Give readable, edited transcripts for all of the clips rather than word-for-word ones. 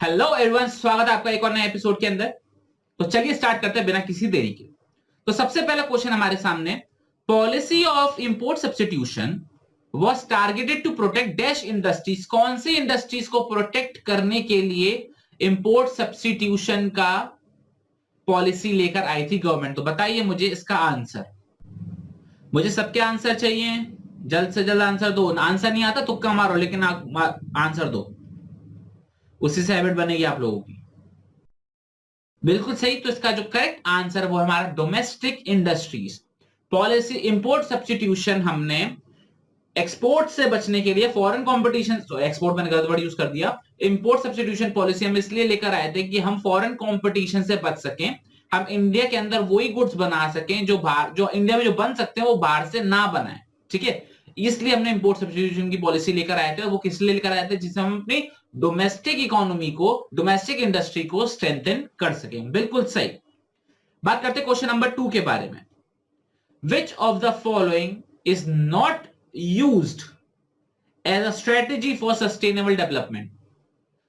Hello everyone, स्वागत है आपका एक और नए एपिसोड के अंदर। तो चलिए स्टार्ट करते हैं बिना किसी देरी के। तो सबसे पहला क्वेश्चन हमारे सामने, policy of import substitution was targeted to protect dash industries. कौन सी इंडस्ट्रीज को प्रोटेक्ट करने के लिए इंपोर्ट सब्स्टिट्यूशन का पॉलिसी लेकर आई थी गवर्नमेंट? तो बताइए मुझे इसका आंसर। मुझे सबके आंसर चाहिए, जल्द से जल्द आंसर दो। आंसर नहीं आता तुक्का मारो, लेकिन आंसर दो, उसी से हैबिट बनेगी आप लोगों की। बिल्कुल सही। तो इसका जो करेक्ट आंसर वो हमारा domestic industries. Policy import substitution हमने एक्सपोर्ट से बचने के लिए, फॉरेन कंपटीशन, तो एक्सपोर्ट मैंने गलत वर्ड यूज कर दिया। इंपोर्ट सब्स्टिट्यूशन पॉलिसी हम इसलिए लेकर आए थे कि हम फॉरेन कंपटीशन से बच सकें, हम इंडिया के अंदर वही गुड्स बना सकें जो इंडिया में जो बन सकते हैं वो बाहर से ना बनाए। ठीक है, इसलिए हमने इंपोर्ट सब्स्टिट्यूशन की पॉलिसी लेकर आए थे। वो किस लिए लेकर आए थे? जिससे हम अपनी डोमेस्टिक इकोनॉमी को, डोमेस्टिक इंडस्ट्री को स्ट्रेंथन कर सकें। बिल्कुल सही। बात करते हैं क्वेश्चन नंबर 2 के बारे में। Which of the following is not used as a strategy for sustainable development?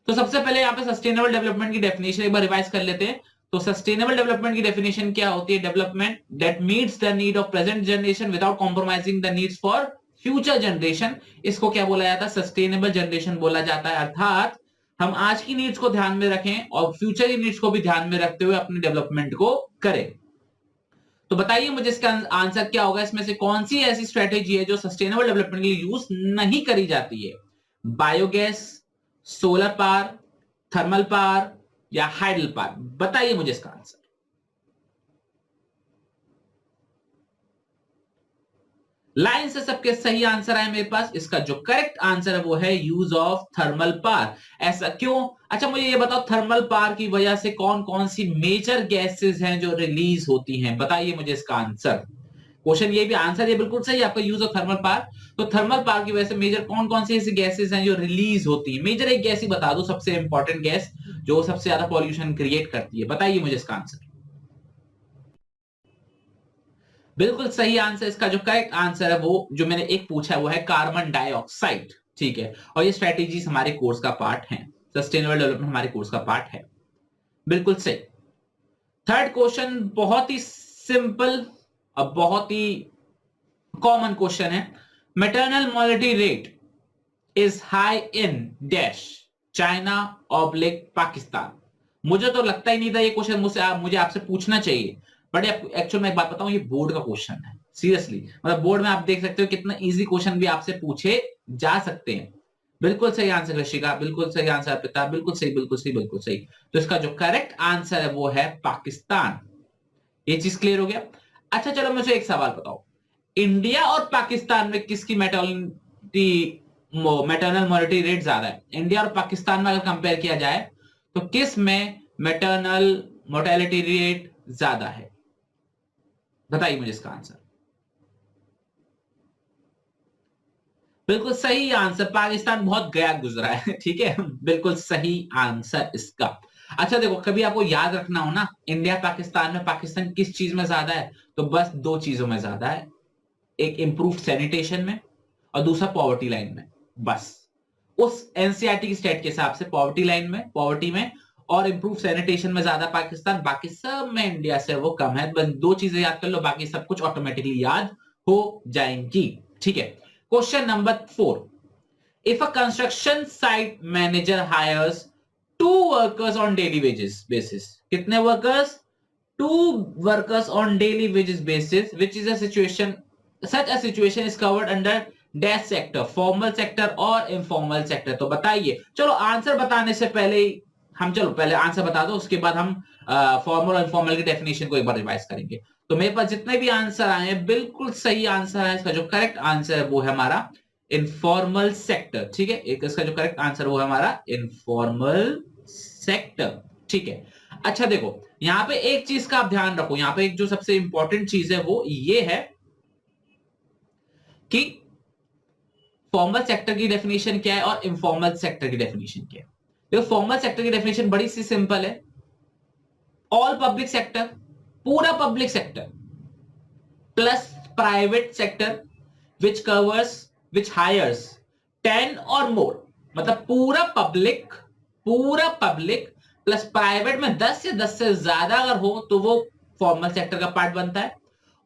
तो सबसे पहले यहां पे सस्टेनेबल डेवलपमेंट की डेफिनेशन एक बार रिवाइज कर लेते हैं। तो सस्टेनेबल डेवलपमेंट की डेफिनेशन क्या होती है? Development that meets the need of present generation without compromising the needs for future generation. इसको क्या बोला जाता है? सस्टेनेबल जनरेशन बोला जाता है। अर्थात हम आज की नीड्स को ध्यान में रखें और फ्यूचर की नीड्स को भी ध्यान में रखते हुए अपने डेवलपमेंट को करें। तो बताइए मुझे इसका आंसर क्या होगा? इसमें से कौन सी ऐसी स्ट्रेटेजी है जो सस्टेनेबल डेवलपमेंट के लिए यूज नहीं करी जाती है? Biogas, solar power, thermal power या हाइडल पावर? बताइए मुझे इसका आंसर। लाइन से सबके सही आंसर आए मेरे पास। इसका जो करेक्ट आंसर है वो है यूज ऑफ थर्मल पावर। ऐसा क्यों? अच्छा मुझे ये बताओ, थर्मल पावर की वजह से कौन कौन सी मेजर गैसेस हैं जो रिलीज होती हैं? बताइए मुझे इसका आंसर। क्वेश्चन ये भी, आंसर ये बिल्कुल सही आपका, यूज ऑफ थर्मल पावर। तो थर्मल पावर की वजह से मेजर कौन कौन सी ऐसी गैसेस हैं जो रिलीज होती है? मेजर एक गैस ही बता दो, सबसे इंपॉर्टेंट गैस जो सबसे ज्यादा पॉल्यूशन क्रिएट करती है। बताइए मुझे इसका आंसर। बिल्कुल सही आंसर। इसका जो करेक्ट आंसर है वो जो मैंने एक पूछा है वो है कार्बन डाइऑक्साइड। ठीक है, और ये स्ट्रेटेजीज हमारे कोर्स का पार्ट है, सस्टेनेबल डेवलपमेंट हमारे कोर्स का पार्ट है। बिल्कुल सही। थर्ड क्वेश्चन बहुत ही सिंपल और बहुत ही कॉमन क्वेश्चन है। Maternal mortality rate is high in dash, China oblique Pakistan. मुझे तो लगता ही नहीं था ये क्वेश्चन मुझे आपसे पूछना चाहिए, बट एक्चुअल में एक बात बताऊं, ये बोर्ड का क्वेश्चन है। सीरियसली, मतलब बोर्ड में आप देख सकते हो कितना इजी क्वेश्चन भी आपसे पूछे जा सकते हैं। बिल्कुल सही आंसर ऋषिका, बिल्कुल सही आंसर पिता, बिल्कुल सही, बिल्कुल सही, बिल्कुल सही। तो इसका जो करेक्ट आंसर है वो है पाकिस्तान। ये चीज क्लियर हो गया। अच्छा चलो मुझे एक सवाल बताओ, इंडिया और पाकिस्तान में किसकी मैटरनल मोर्टेलिटी रेट ज्यादा है? इंडिया और पाकिस्तान में अगर कंपेयर किया जाए तो किस में मैटरनल मोर्टेलिटी रेट ज्यादा है? बताइए मुझे इसका आंसर। बिल्कुल सही आंसर, पाकिस्तान बहुत गया गुजरा है। ठीक है, बिल्कुल सही आंसर इसका। अच्छा देखो, कभी आपको याद रखना हो ना, इंडिया पाकिस्तान में पाकिस्तान किस चीज में ज्यादा है, तो बस दो चीजों में ज्यादा है। एक इंप्रूव्ड सैनिटेशन में और दूसरा पॉवर्टी लाइन में। बस उस एनसीईआरटी की स्टेट के हिसाब से पॉवर्टी में और इंप्रूव सैनिटेशन में ज्यादा पाकिस्तान, बाकी सब में इंडिया से वो कम है। बस दो चीजें याद कर लो, बाकी सब कुछ ऑटोमेटिकली याद हो जाएंगी। ठीक है, question number 4। If a construction site manager hires 2 workers on daily wages basis, कितने workers? 2 workers on daily wages basis, which is a situation, such a situation is covered under dash sector, formal sector और informal sector. तो बताइए, चलो answer बताने से पहले चलो पहले आंसर बता दो, उसके बाद हम फॉर्मल और इनफॉर्मल की डेफिनेशन को एक बार रिवाइज करेंगे। तो मेरे पास जितने भी आंसर आए हैं बिल्कुल सही आंसर है। इसका जो करेक्ट आंसर है वो है हमारा इनफॉर्मल सेक्टर। ठीक है, एक इसका जो करेक्ट आंसर वो है हमारा इनफॉर्मल सेक्टर। ठीक है, अच्छा देखो यहां पे एक चीज का आप ध्यान रखो, यहां पे एक जो सबसे इंपॉर्टेंट चीज है वो ये है कि फॉर्मल सेक्टर की डेफिनेशन क्या है और इनफॉर्मल सेक्टर की डेफिनेशन क्या है। देखो फॉर्मल सेक्टर की डेफिनेशन बड़ी सी सिंपल है, ऑल पब्लिक सेक्टर, पूरा public sector plus private sector which hires 10 और मोर, मतलब पूरा पब्लिक पूरा पब्लिक प्लस प्राइवेट में 10 या 10 से ज्यादा अगर हो तो वो फॉर्मल सेक्टर का पार्ट बनता है,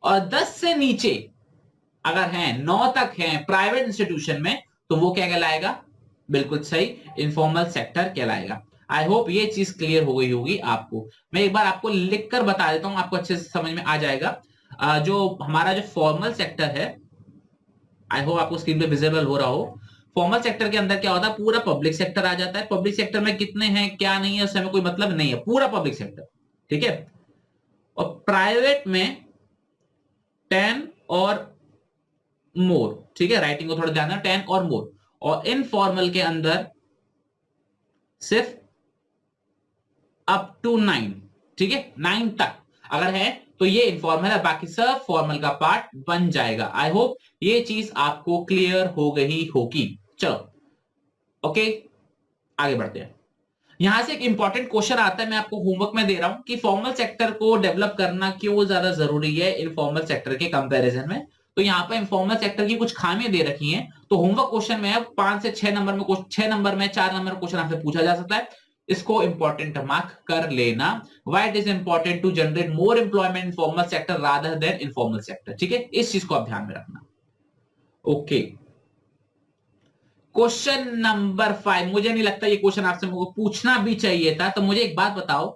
और 10 से नीचे अगर हैं, 9 तक हैं प्राइवेट इंस्टीट्यूशन में, तो वो क्या कहलाएगा? बिल्कुल सही, इनफॉर्मल सेक्टर कहलाएगा। आई होप ये चीज क्लियर हो गई होगी आपको। मैं एक बार आपको लिखकर बता देता हूं, आपको अच्छे से समझ में आ जाएगा। जो हमारा जो फॉर्मल सेक्टर है, आई होप आपको स्क्रीन पे विजिबल हो रहा हो। फॉर्मल सेक्टर के अंदर क्या होता है? पूरा पब्लिक सेक्टर आ जाता है। पब्लिक सेक्टर में कितने हैं क्या नहीं है उससे हमें कोई मतलब नहीं है, पूरा पब्लिक सेक्टर, ठीक है। और प्राइवेट में 10 और मोर, ठीक है, राइटिंग को थोड़ा ध्यान देना, 10 और मोर। और इनफॉर्मल के अंदर सिर्फ अप टू 9, ठीक है, 9 तक अगर है तो ये इनफॉर्मल है, बाकी सब फॉर्मल का पार्ट बन जाएगा। आई होप ये चीज आपको क्लियर हो गई होगी। चलो ओके, आगे बढ़ते हैं। यहां से एक इंपॉर्टेंट क्वेश्चन आता है, मैं आपको होमवर्क में दे रहा हूं कि फॉर्मल सेक्टर को डेवलप करना क्यों ज्यादा जरूरी है इनफॉर्मल सेक्टर के कंपैरिजन में। तो यहाँ पर इनफॉर्मल सेक्टर की कुछ खामियां दे रखी हैं। तो होमवर्क क्वेश्चन में 5 से 6 नंबर में, 6 नंबर में 4 नंबर क्वेश्चन आपसे पूछा जा सकता है। इसको इंपॉर्टेंट मार्क कर लेना। Why it is important to generate more employment in formal sector rather than informal sector, ठीक है, इस चीज को आप ध्यान में रखना। ओके, क्वेश्चन नंबर 5, मुझे नहीं लगता ये क्वेश्चन आपसे मुझे पूछना भी चाहिए था। तो मुझे एक बात बताओ,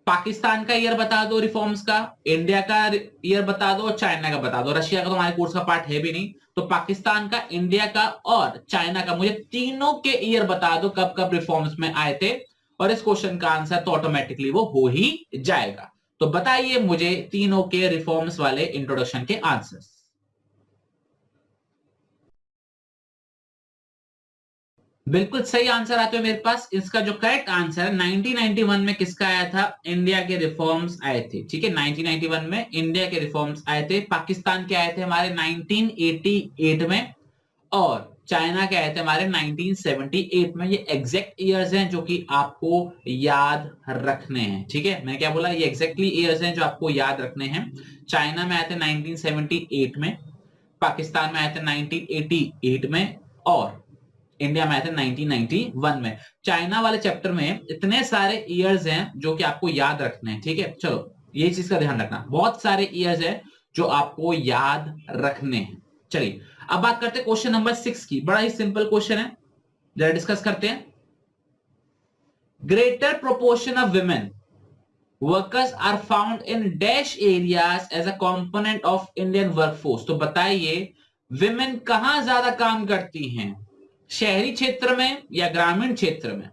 पाकिस्तान का ईयर बता दो रिफॉर्म्स का, इंडिया का ईयर बता दो, चाइना का बता दो। रशिया का तो हमारे कोर्स का पार्ट है भी नहीं। तो पाकिस्तान का, इंडिया का और चाइना का मुझे तीनों के ईयर बता दो कब कब रिफॉर्म्स में आए थे, और इस क्वेश्चन का आंसर तो ऑटोमेटिकली वो हो ही जाएगा। तो बताइए मुझे तीनों के रिफॉर्म्स वाले इंट्रोडक्शन के आंसर्स। बिल्कुल सही आंसर आते हो मेरे पास। इसका जो करेक्ट आंसर है 1991 में किसका आया था? इंडिया के रिफॉर्म्स आए थे, ठीक है, 1991 में इंडिया के रिफॉर्म्स आए थे। पाकिस्तान के आए थे हमारे 1988 में, और चाइना के आए थे हमारे 1978 में। ये एग्जैक्ट ईयर्स हैं जो कि आपको याद रखने हैं, ठीक है। मैं क्या बोला? ये एग्जैक्टली ईयर्स हैं जो आपको याद रखने हैं। चाइना में आए थे 1978 में, पाकिस्तान में आए थे 1988 में, और इंडिया में आए थे 1991 में। चाइना वाले चैप्टर में इतने सारे ईयर्स हैं जो कि आपको याद रखने हैं, ठीक है। चलो ये चीज का ध्यान रखना, बहुत सारे ईयर्स हैं जो आपको याद रखने हैं। चलिए अब बात करते हैं क्वेश्चन नंबर 6 की। बड़ा ही सिंपल क्वेश्चन है, जरा डिस्कस करते हैं। Greater proportion of women workers are found in dash areas as a component of Indian workforce. तो बताइए विमेन कहां ज्यादा काम करती हैं, शहरी क्षेत्र में या ग्रामीण क्षेत्र में,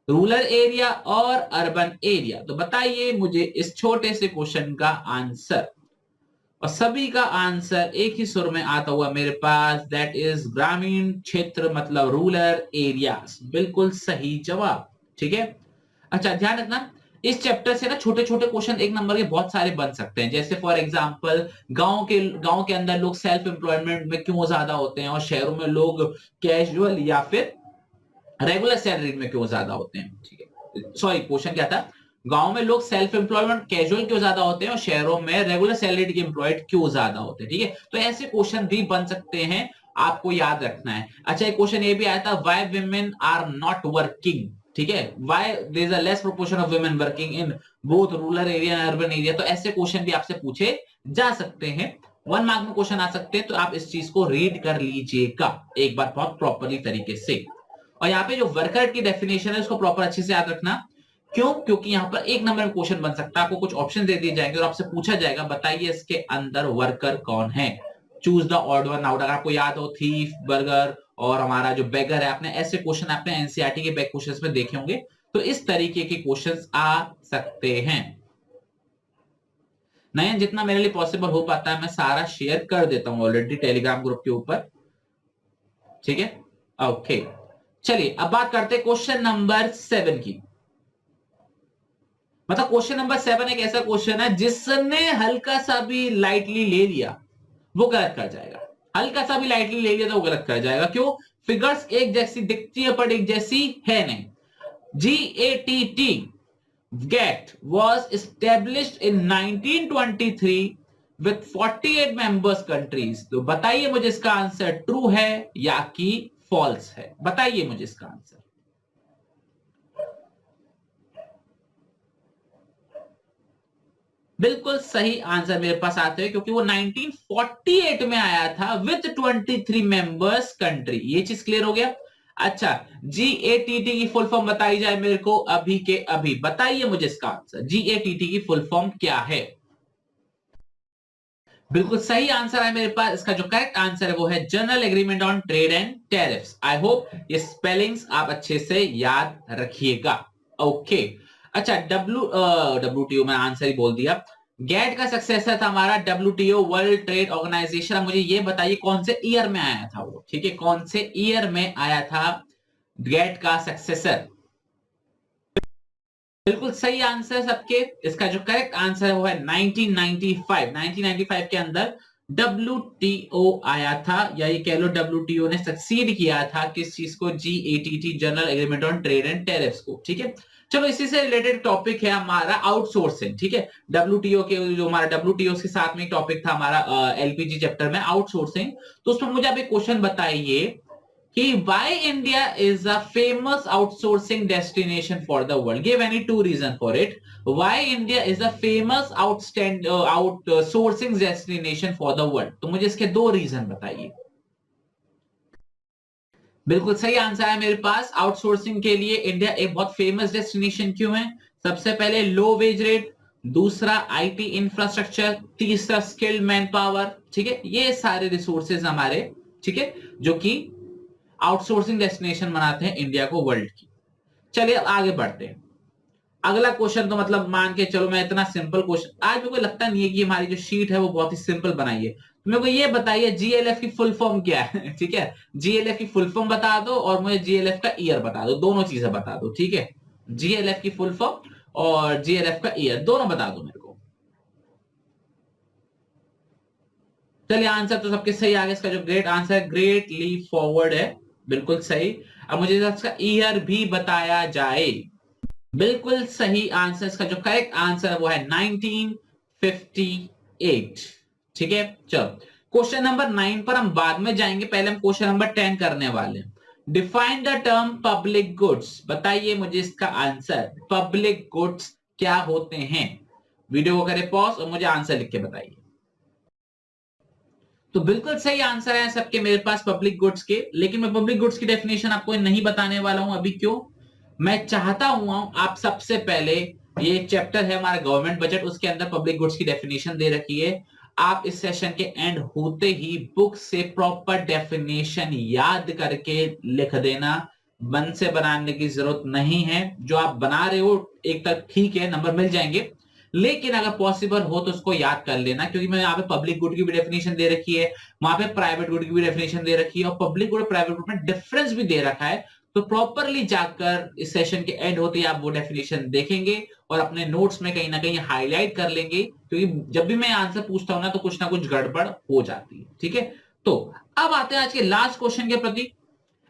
रूरल एरिया और अर्बन एरिया। तो बताइए मुझे इस छोटे से क्वेश्चन का आंसर, और सभी का आंसर एक ही सुर में आता हुआ मेरे पास, दैट इज ग्रामीण क्षेत्र, मतलब रूरल एरियाज। बिल्कुल सही जवाब, ठीक है। अच्छा ध्यान रखना, इस चैप्टर से ना छोटे छोटे क्वेश्चन 1 नंबर के बहुत सारे बन सकते हैं। जैसे फॉर एग्जांपल गांव के अंदर लोग सेल्फ एम्प्लॉयमेंट में क्यों ज्यादा होते हैं, और शहरों में लोग कैजुअल या फिर रेगुलर सैलरी में क्यों ज्यादा होते हैं, ठीक है। सॉरी, क्वेश्चन क्या था? गांव में लोग सेल्फ एम्प्लॉयमेंट कैजुअल क्यों ज्यादा होते हैं और शहरों में रेगुलर सैलरीड एम्प्लॉयड क्यों ज्यादा होते हैं, ठीक है। तो ऐसे क्वेश्चन भी बन सकते हैं, आपको याद रखना है। अच्छा एक क्वेश्चन ये भी आया था, why women are not working, ठीक है, why there is a less proportion of women working in both rural area and urban area. तो ऐसे क्वेश्चन भी आपसे पूछे जा सकते हैं, 1 मार्क में क्वेश्चन आ सकते हैं। तो आप इस चीज को रीड कर लीजिएगा एक बार बहुत प्रॉपरली तरीके से। और यहाँ पे जो वर्कर की डेफिनेशन है उसको प्रॉपर अच्छे से याद रखना। क्यों? क्योंकि यहाँ पर 1 नंबर में क्वेश्चन बन सकता है, आपको कुछ ऑप्शन दे दिए जाएंगे और आपसे पूछा जाएगा बताइए इसके अंदर वर्कर कौन है। Choose the odd one out. अगर आपको याद हो थीफ, बर्गर और हमारा जो बेगर है, आपने ऐसे क्वेश्चन आपने एनसीईआरटी के बैक क्वेश्चंस में देखे होंगे। तो इस तरीके के क्वेश्चंस आ सकते हैं। नयन जितना मेरे लिए पॉसिबल हो पाता है मैं सारा शेयर कर देता हूं ऑलरेडी टेलीग्राम ग्रुप के ऊपर, ठीक है। ओके चलिए अब बात करते हैं क्वेश्चन नंबर 7 की। मतलब क्वेश्चन नंबर 7 एक ऐसा क्वेश्चन है जिसने हल्का सा भी लाइटली ले लिया वो गलत कर जाएगा। हल्का सा भी लाइटली ले लिया तो वो गलत कर जाएगा। क्यों? फिगर्स एक जैसी दिखती है पर एक जैसी है नहीं। GATT GATT was established in 1923 with 48 members countries। तो बताइए मुझे इसका आंसर ट्रू है या कि फॉल्स है, बताइए मुझे इसका आंसर। बिल्कुल सही आंसर मेरे पास आते हैं, क्योंकि वो 1948 में आया था विथ 23 मेंबर्स कंट्री। ये चीज क्लियर हो गया। अच्छा, GATT की फुल फॉर्म बताई जाए मेरे को अभी के अभी, बताइए मुझे इसका आंसर। GATT की फुल फॉर्म क्या है? बिल्कुल सही आंसर है मेरे पास। इसका जो करेक्ट आंसर है वो है general agreement on trade and tariffs. I hope ये स्पेलिंग्स आप अच्छे से याद रखिएगा। ओके, अच्छा, WTO में आंसर ही बोल दिया। गेट का सक्सेसर था हमारा WTO, वर्ल्ड ट्रेड ऑर्गेनाइजेशन। अब मुझे ये बताइए कौन से ईयर में आया था वो, ठीक है, कौन से ईयर में आया था गेट का सक्सेसर? बिल्कुल सही आंसर सबके। इसका जो करेक्ट आंसर है वो है 1995। 1995 के अंदर WTO आया था, या ये कह लो WTO ने सक्सीड किया था किस चीज को? GATT, general agreement on trade and tariffs को। ठीक है, चलो इसी से रिलेटेड टॉपिक है हमारा आउटसोर्सिंग। ठीक है, WTO के जो हमारा WTO के साथ में टॉपिक था हमारा LPG चैप्टर में आउटसोर्सिंग। तो उसमें मुझे आप एक क्वेश्चन बताइए कि why India is a famous outsourcing destination for the world. Give any two reason for it. Why India is a famous outsourcing destination for the world. तो मुझे इसके दो रीजन बताइए। बिल्कुल सही आंसर है मेरे पास। आउटसोर्सिंग के लिए इंडिया एक बहुत फेमस डेस्टिनेशन क्यों है? सबसे पहले लो वेज रेट, दूसरा IT इंफ्रास्ट्रक्चर, तीसरा स्किल्ड मैन पावर। ठीक है, ये सारे रिसोर्सेज हमारे, ठीक है, जो कि आउटसोर्सिंग डेस्टिनेशन बनाते हैं इंडिया को वर्ल्ड की। चलिए आगे बढ़ते हैं। अगला क्वेश्चन तो मतलब मान के चलो, मैं इतना सिंपल क्वेश्चन आज मेरे को लगता नहीं है कि हमारी जो शीट है वो बहुत ही सिंपल बनाई है। तो मेरे को ये बताइए GLF की फुल फॉर्म क्या है? ठीक है, GLF की फुल फॉर्म बता दो और मुझे GLF का ईयर बता दो, दोनों चीजें बता दो। ठीक है, GLF की फुल फॉर्म और GLF का ईयर दोनों बता दो मेरे को। चलिए आंसर तो सबके सही आ गया। इसका जो ग्रेट आंसर है ग्रेट लीप फॉरवर्ड है, बिल्कुल सही। अब मुझे इसका ईयर भी बताया जाए। बिल्कुल सही आंसर। इसका जो करेक्ट आंसर है वो है 1958। ठीक है, चलो क्वेश्चन नंबर 9 पर हम बाद में जाएंगे, पहले हम क्वेश्चन नंबर 10 करने वाले हैं। Define the term public goods. बताइए मुझे इसका आंसर, पब्लिक गुड्स क्या होते हैं? वीडियो को करें पॉज और मुझे आंसर लिख के बताइए। तो बिल्कुल सही आंसर है सबके मेरे पास पब्लिक गुड्स के, लेकिन मैं पब्लिक गुड्स की डेफिनेशन आपको नहीं बताने वाला हूं अभी। क्यों? मैं चाहता हूं आप सबसे पहले, ये चैप्टर है हमारा गवर्नमेंट बजट, उसके अंदर पब्लिक गुड्स की डेफिनेशन दे रखी है। आप इस सेशन के एंड होते ही बुक से प्रॉपर डेफिनेशन याद करके लिख देना। मन से बनाने की जरूरत नहीं है। जो आप बना रहे हो एक तक ठीक है, नंबर मिल जाएंगे, लेकिन अगर पॉसिबल हो तो उसको याद कर लेना, क्योंकि मैं यहाँ पे पब्लिक गुड की भी डेफिनेशन दे रखी है, वहां पे प्राइवेट गुड की भी डेफिनेशन दे रखी है, और पब्लिक गुड और प्राइवेट गुड में डिफरेंस भी दे रखा है। तो प्रॉपरली जाकर इस सेशन के एंड होते ही आप वो डेफिनेशन देखेंगे और अपने नोट्स में कहीं ना कहीं हाईलाइट कर लेंगे, क्योंकि जब भी मैं आंसर पूछता हूं ना तो कुछ गड़बड़ हो जाती है। ठीक है, तो अब आते हैं आज के लास्ट क्वेश्चन के प्रति।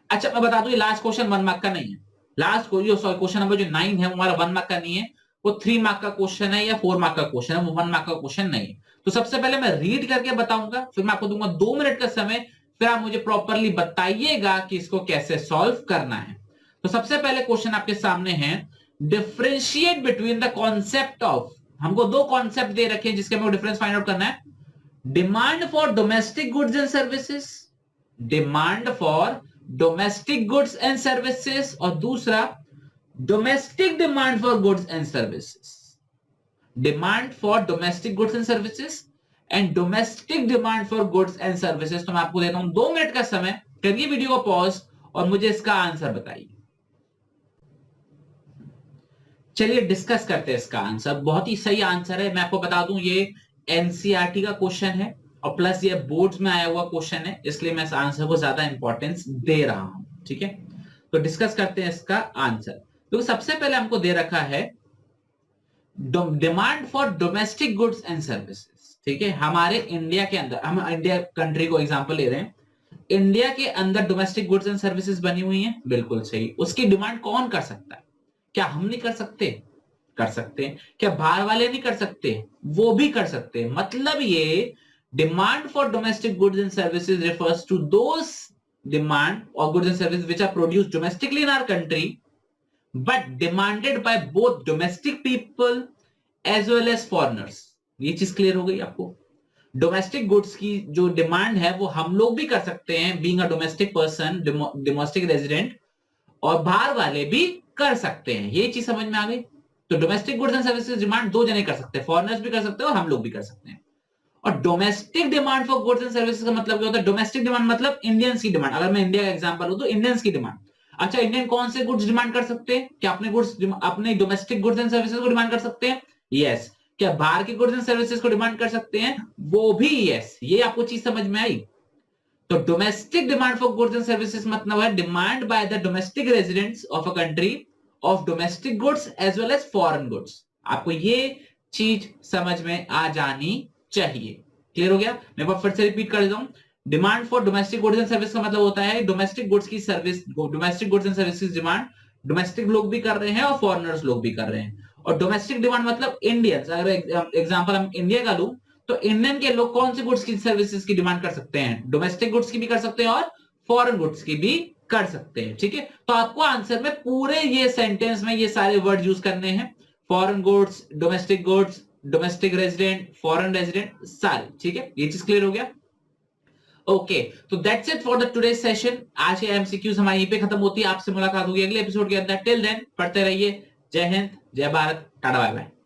अच्छा मैं बता दूं, ये लास्ट क्वेश्चन 1 मार्क का नहीं है। लास्ट क्वेश्चन नंबर जो 9 है वो हमारा 1 मार्क का नहीं है, वो 3 मार्क का क्वेश्चन है या 4 मार्क का क्वेश्चन है, वो 1 मार्क का क्वेश्चन नहीं है। तो सबसे पहले मैं रीड करके बताऊंगा, फिर मैं आपको दूंगा 2 मिनट का समय, फिर आप मुझे प्रॉपरली बताइएगा कि इसको कैसे सॉल्व करना है। तो सबसे पहले क्वेश्चन आपके सामने है, differentiate between the concept of, हमको दो कॉन्सेप्ट दे रखे हैं जिसके हमें डिफरेंस फाइंड आउट करना है। Demand for domestic goods and services, demand for domestic goods and services, और दूसरा domestic demand for goods and services. Demand for domestic goods and services and domestic demand for goods and services. तो मैं आपको देता हूं 2 minute का समय, करिए वीडियो को पॉज और मुझे इसका आंसर बताइए। चलिए डिस्कस करते हैं इसका आंसर। बहुत ही सही आंसर है, मैं आपको बता दूं ये एनसीईआरटी का क्वेश्चन है और प्लस ये बोर्ड्स में आया हुआ क्वेश्चन है, इसलिए मैं इस आंसर को ज्यादा इंपॉर्टेंस दे रहा हूं। ठीक है, तो डिस्कस करते हैं इसका आंसर। तो सबसे पहले हमको दे रखा है demand for domestic goods and services. ठीक है, हमारे इंडिया के अंदर, हम इंडिया कंट्री को एग्जांपल ले रहे हैं, इंडिया के अंदर डोमेस्टिक गुड्स एंड सर्विसेज बनी हुई हैं, बिल्कुल सही। उसकी डिमांड कौन कर सकता है? क्या हम नहीं कर सकते? कर सकते हैं। क्या बाहर वाले नहीं कर सकते? वो भी कर सकते हैं। मतलब ये demand for domestic goods and services refers to those demand और goods and services which are produced domestically in our country but demanded by both domestic people as well as foreigners. ये चीज क्लियर हो गई आपको। Domestic goods की जो demand है वो हम लोग भी कर सकते हैं, being a domestic person, domestic resident, और बाहर वाले भी कर सकते हैं। ये चीज समझ में आ गई। तो domestic goods and services demand दो जने कर सकते हैं, फॉरेनर्स भी कर सकते हैं और हम लोग भी कर सकते हैं। और domestic demand for goods and services का मतलब क्या होता है? डोमेस्टिक डिमांड मतलब इंडियंस की डिमांड। अगर मैं इंडिया का एग्जांपल लूं तो इंडियंस की डिमांड। अच्छा, इंडियन कौन से गुड्स डिमांड कर सकते हैं? क्या अपने गुड्स, अपने डोमेस्टिक गुड्स एंड सर्विसेज को डिमांड कर सकते हैं? यस। क्या बाहर के गुड्स एंड सर्विसेज को डिमांड कर सकते हैं? वो भी यस। ये आपको चीज समझ में आई? तो domestic demand for goods and services मतलब है demand by the domestic residents of a country of domestic goods as well as foreign goods. आपको ये चीज समझ में आ जानी चाहिए। क्लियर हो गया? मैं एक बार फिर से रिपीट कर देता हूं। Demand for domestic goods and service का मतलब होता है डोमेस्टिक गुड्स की service, domestic goods and services demand domestic लोग भी कर रहे हैं और फॉरेनर्स लोग भी कर रहे हैं। और डोमेस्टिक डिमांड मतलब इंडियंस। अगर एग्जांपल हम इंडिया का लूं तो इंडियन के लोग कौन से गुड्स की सर्विसेज की डिमांड कर सकते हैं? डोमेस्टिक गुड्स की भी कर सकते हैं और फॉरेन गुड्स की भी कर सकते हैं। ठीक है, तो आपको आंसर में पूरे ये सेंटेंस में ये सारे वर्ड यूज करने हैं, foreign goods, domestic goods, domestic resident, foreign resident, सारे। ठीक है, ये चीज क्लियर हो गया? ओके, तो that's it for the today session. आज के एमसीक्यूज हमारी यहीं पे खत्म होती है। आपसे मुलाकात होगी अगले एपिसोड के अंदर। टिल देन पढ़ते रहिए। जय हिंद, जय भारत, टाटा, बाय बाय।